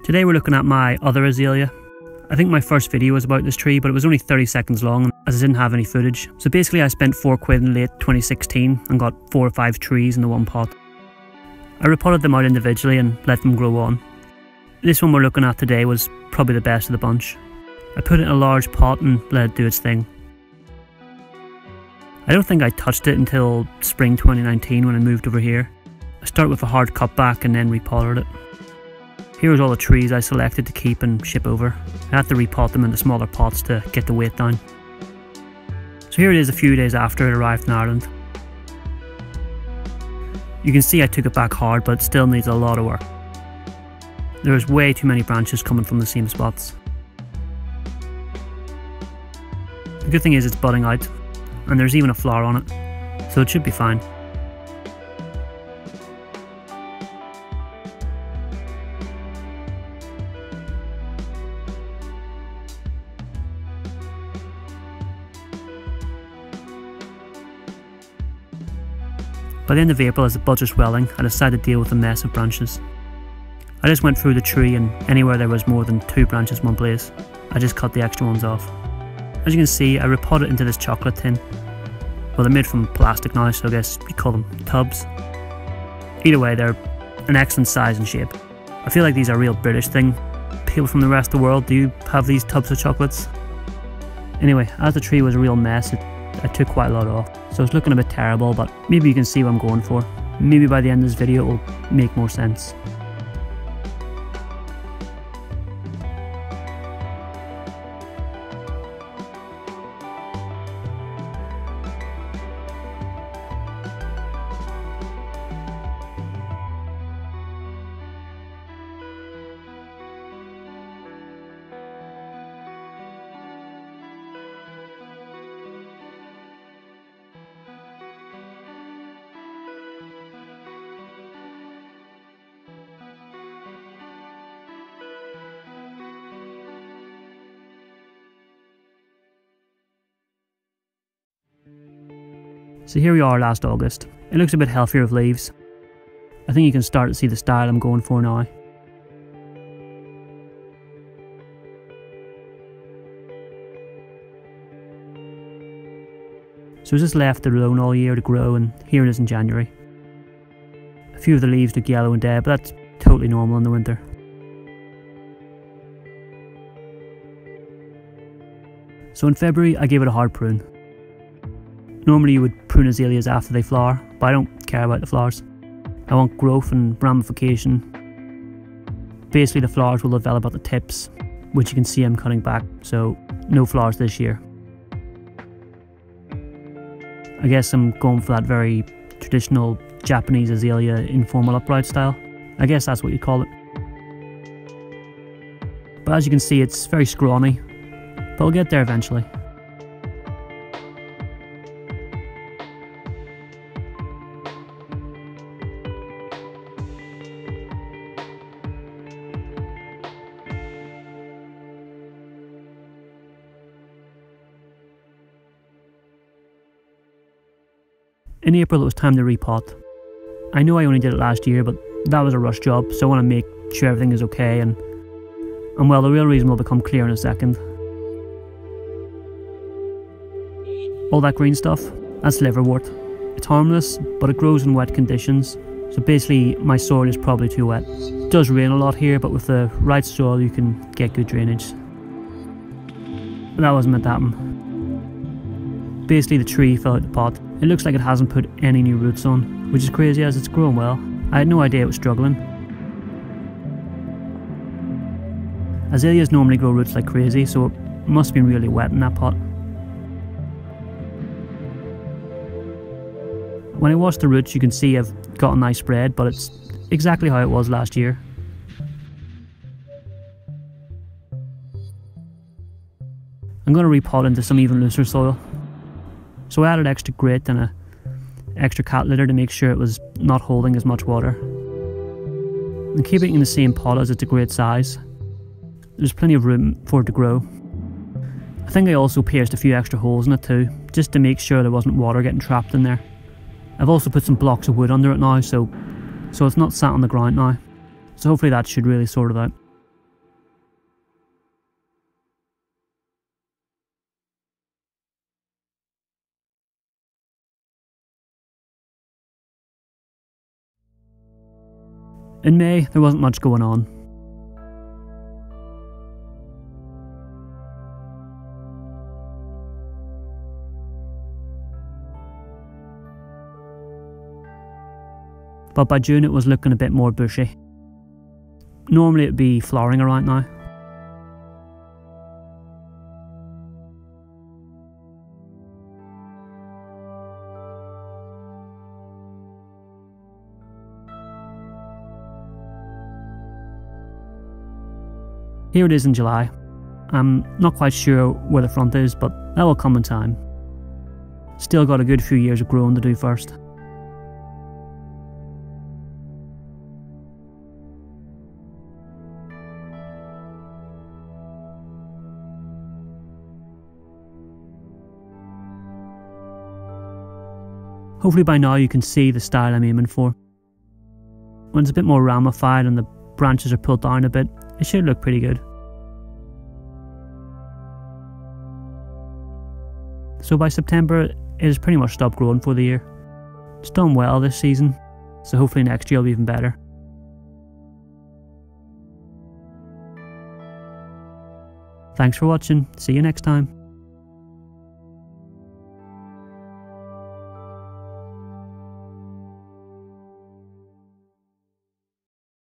Today we're looking at my other azalea. I think my first video was about this tree, but it was only 30 seconds long as I didn't have any footage. So basically I spent £4 in late 2016 and got 4 or 5 trees in the one pot. I repotted them out individually and let them grow on. This one we're looking at today was probably the best of the bunch. I put it in a large pot and let it do its thing. I don't think I touched it until spring 2019 when I moved over here. I started with a hard cutback and then repotted it. Here's all the trees I selected to keep and ship over. I had to repot them into smaller pots to get the weight down. So here it is a few days after it arrived in Ireland. You can see I took it back hard, but it still needs a lot of work. There's way too many branches coming from the same spots. The good thing is it's budding out, and there's even a flower on it, so it should be fine. By the end of April, as the buds are swelling, I decided to deal with the mess of branches. I just went through the tree, and anywhere there was more than 2 branches in one place, I just cut the extra ones off. As you can see, I repotted into this chocolate tin. Well, they're made from plastic now, so I guess you call them tubs. Either way, they're an excellent size and shape. I feel like these are a real British thing. People from the rest of the world, do you have these tubs of chocolates? Anyway, as the tree was a real mess, I took quite a lot off. So it's looking a bit terrible, but maybe you can see what I'm going for. Maybe by the end of this video it will make more sense. So here we are last August. It looks a bit healthier with leaves. I think you can start to see the style I'm going for now. So I just left it alone all year to grow, and here it is in January. A few of the leaves look yellow and dead, but that's totally normal in the winter. So in February I gave it a hard prune. Normally you would prune azaleas after they flower, but I don't care about the flowers. I want growth and ramification. Basically the flowers will develop at the tips, which you can see I'm cutting back, so no flowers this year. I guess I'm going for that very traditional Japanese azalea informal upright style. I guess that's what you call it. But as you can see, it's very scrawny, but I'll get there eventually. In April it was time to repot. I know I only did it last year, but that was a rush job, so I want to make sure everything is okay, and well, the real reason will become clear in a second. All that green stuff, that's liverwort. It's harmless, but it grows in wet conditions, so basically my soil is probably too wet. It does rain a lot here, but with the right soil you can get good drainage. But that wasn't meant to happen. Basically the tree fell out the pot. It looks like it hasn't put any new roots on, which is crazy as it's growing well. I had no idea it was struggling. Azaleas normally grow roots like crazy, so it must have been really wet in that pot. When I wash the roots you can see I've got a nice spread, but it's exactly how it was last year. I'm going to repot into some even looser soil. So I added extra grit and a extra cat litter to make sure it was not holding as much water. And keeping it in the same pot as it's a great size. There's plenty of room for it to grow. I think I also pierced a few extra holes in it too, just to make sure there wasn't water getting trapped in there. I've also put some blocks of wood under it now, so it's not sat on the ground now. So hopefully that should really sort it out. In May, there wasn't much going on. But by June it was looking a bit more bushy. Normally it'd be flowering around now. Here it is in July. I'm not quite sure where the front is, but that will come in time. Still got a good few years of growing to do first. Hopefully by now you can see the style I'm aiming for. When it's a bit more ramified and the branches are pulled down a bit, it should look pretty good. So by September it has pretty much stopped growing for the year. It's done well this season, so hopefully next year will be even better. Thanks for watching, see you next time.